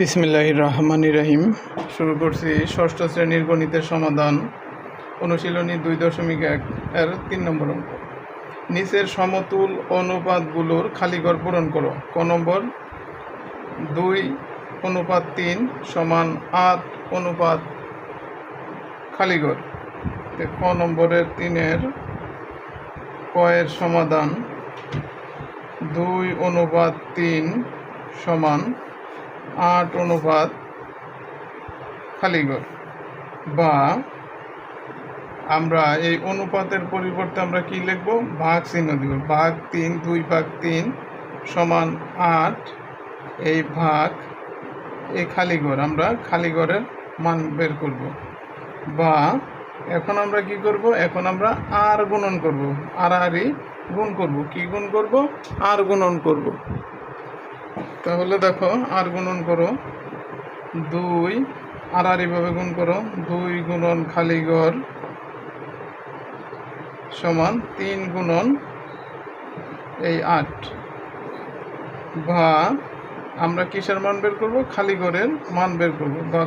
বিসমিল্লাহির রহমানির রহিম। শুরু করছি ষষ্ঠ শ্রেণীর গণিতের সমাধান, অনুশীলনী 2.1 এর 3 নম্বর অঙ্ক। নিচের সমতুল অনুপাতগুলোর খালিঘর পূরণ করো। ক নম্বর 2:3 সমান 8 অনুপাত খালিঘর। ক নম্বরের 3-এর কয়ের সমাধান 2:3 সমান 8 অনুপাত খালিঘর, বা আমরা এই অনুপাতের পরিবর্তে আমরা কি লিখব? ভাগ চিহ্ন দিব। ভাগ 3, 2/3 সমান 8। এই ভাগ এই খালিঘর, আমরা খালিঘরের মান বের করব। বা এখন আমরা কি করব? এখন আমরা আর গুণন করব, আড়াআড়ি গুণ করব। কি গুণ করব? আর গুণন করব। তাহলে দেখো, আর গুণন করো 2, আড়াআড়িভাবে গুণ করো। 2 গুণন খালিঘর সমান 3 গুণন এই 8। বা আমরা কিসের মান বের করব? খালিঘরের মান বের করব। বা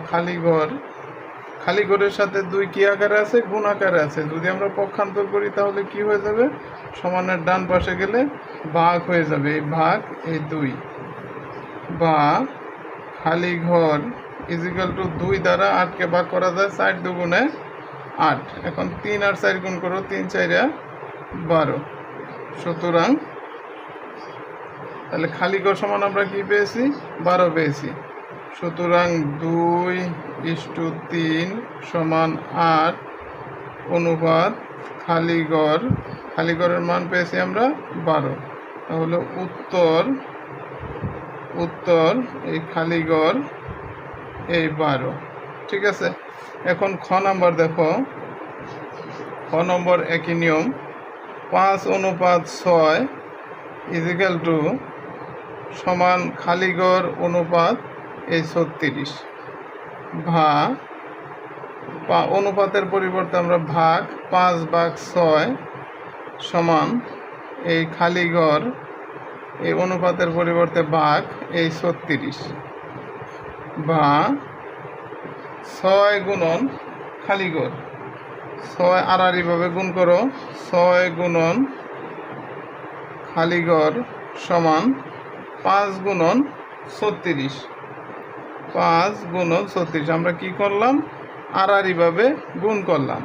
খালিঘরের সাথে 2 কি আকারে আছে? গুণ আকারে আছে। যদি আমরা পক্ষান্তর করি তাহলে কি হয়ে যাবে? সমানের ডান পাশে গেলে ভাগ হয়ে যাবে। এই ভাগ এই 2। বা খালিঘর ইজিক্যাল টু 2 দ্বারা 8কে ভাগ করা যায় 4 দুগুণে 8। এখন 3 আর 4 গুণ করো, 3 4 12। সুতরাং তাহলে খালিঘর সমান আমরা কি পেয়েছি? 12 পেয়েছি। সুতরাং 2:3 সমান 8 অনুপাত খালিঘরের মান পেয়েছি আমরা 12। তাহলে উত্তর এই খালিঘর এই 12। ঠিক আছে। এখন খ নাম্বার দেখো। খ নম্বর একই নিয়ম, 5:6 ইজিক্যাল টু সমান খালিঘর অনুপাত এই 36। বা অনুপাতের পরিবর্তে আমরা ভাগ 5/6 সমান এই খালিঘর, এই অনুপাতের পরিবর্তে ভাগ এই 36। বা 6 গুণন খালিঘর, 6 আড়াআড়িভাবে গুণ করো। 6 গুণন খালিঘর সমান 5 গুণন 36। 5 গুণন 36 আমরা কি করলাম? আড়াআড়িভাবে গুণ করলাম।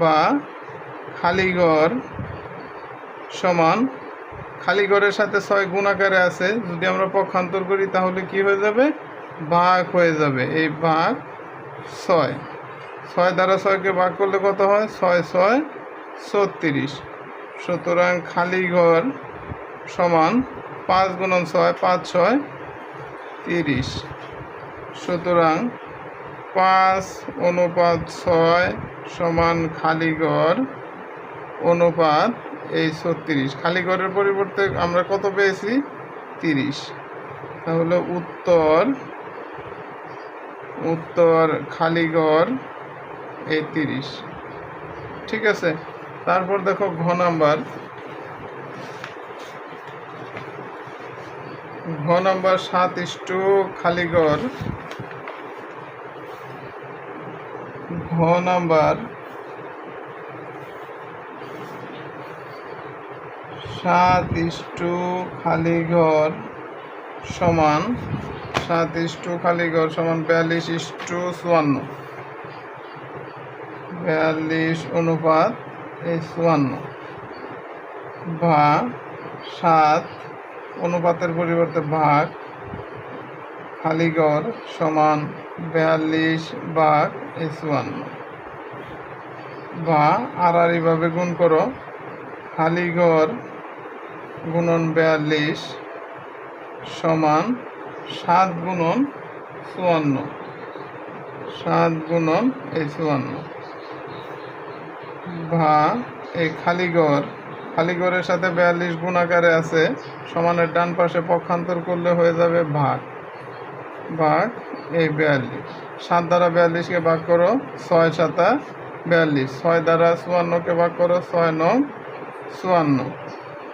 বা খালিঘর সমান, খালিঘরের সাথে 6 গুণ আকারে আছে। যদি আমরা পক্ষান্তর করি তাহলে কি হয়ে যাবে? ভাগ হয়ে যাবে। এই ভাগ 6। 6 দ্বারা 6কে ভাগ করলে কত হয়? 6 6 36। সুতরাং খালিঘর সমান 5 গুণন 6, 5 6 30। সুতরাং 5:6 সমান খালিঘর অনুপাত এই 36। খালিঘরের পরিবর্তে আমরা কত পেয়েছি? 30। তাহলে উত্তর খালিঘর এই 30। ঠিক আছে। তারপর দেখো ঘ নাম্বার 7 খালিঘর। ঘ নাম্বার 7 খালিঘর সমান 42:54 42 অনুপাত এই 54। বা 7 অনুপাতের পরিবর্তে ভাগ খালিঘর সমান 42 ভাগ এই 54। বা আড়াআড়িভাবে গুণ করো। খালিঘর গুণন 42 সমান 7 গুণন 54। 7 গুণন এই 54। বা এই খালিঘরের সাথে 42 গুণ আকারে আছে। সমানের ডান পাশে পক্ষান্তর করলে হয়ে যাবে ভাগ এই 42। 7 দ্বারা 42কে ভাগ করো, 6 7 42। 6 দ্বারা 54কে ভাগ করো, 6 9 54।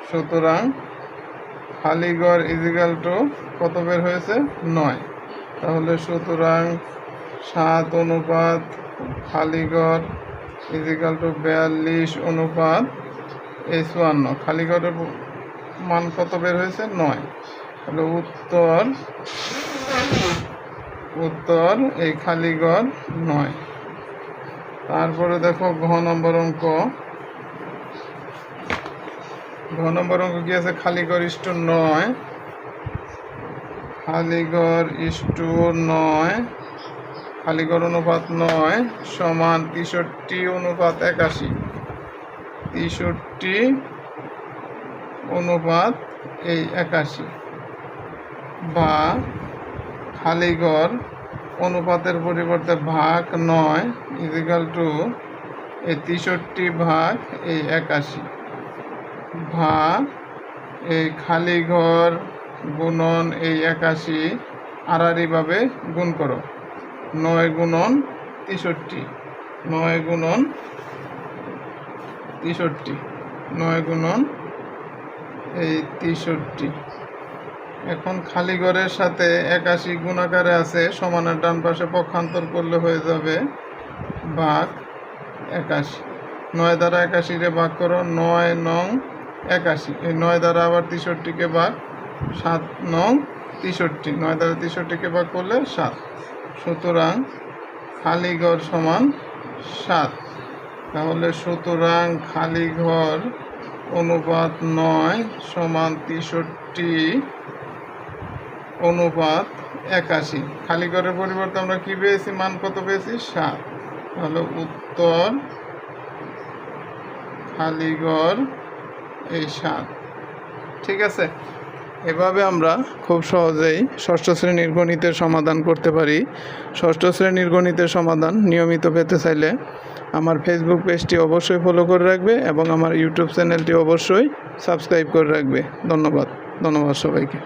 সুতরাং খালিঘর ইজিক্যাল টু কত বের হয়েছে? 9। তাহলে সুতরাং 7 অনুপাত খালিঘর ইজিক্যাল টু 42 অনুপাত এই 54। খালিঘরের মান কত বের হয়েছে? 9। তাহলে উত্তর এই খালিঘর 9। তারপরে দেখো ঘ নম্বর অঙ্ক। ঘ নম্বর অঙ্ক কি আছে? খালিঘর ইস্টু 9, খালিঘর ইস্টু 9, খালিঘর অনুপাত 9 সমান 63 অনুপাত 81। 63 অনুপাত এই 81 বা খালিঘর অনুপাতের পরিবর্তে ভাগ 9 ইজিক্যাল টু এই 63 ভাগ এই 81 ভাগ এই খালিঘর গুণন এই 81 আড়াআড়িভাবে গুণ করো। 9 গুণন 63, 9 গুণন 63, 9 গুণন এই 63। এখন খালিঘরের সাথে 81 গুণাকারে আছে, সমানের ডান পাশে পক্ষান্তর করলে হয়ে যাবে ভাগ 81। 9 দ্বারা 81 রে ভাগ করো, 9 নং 81। এই 9 দ্বারা আবার 63কে ভাগ, 7 নং 63। 9 দ্বারা 63কে ভাগ করলে 7। সুতরাং খালিঘর সমান 7। তাহলে সুতরাং খালিঘর অনুপাত 9 সমান 63 অনুপাত 81। খালিঘরের পরিবর্তে আমরা কি পেয়েছি? মান কত পেয়েছি? 7। তাহলে উত্তর খালিঘর এই 7। ঠিক আছে, এভাবে আমরা খুব সহজেই ষষ্ঠ শ্রেণীর গণিতের সমাধান করতে পারি। ষষ্ঠ শ্রেণীর গণিতের সমাধান নিয়মিত পেতে চাইলে আমার ফেসবুক পেজটি অবশ্যই ফলো করে রাখবে এবং আমার ইউটিউব চ্যানেলটি অবশ্যই সাবস্ক্রাইব করে রাখবে। ধন্যবাদ সবাইকে।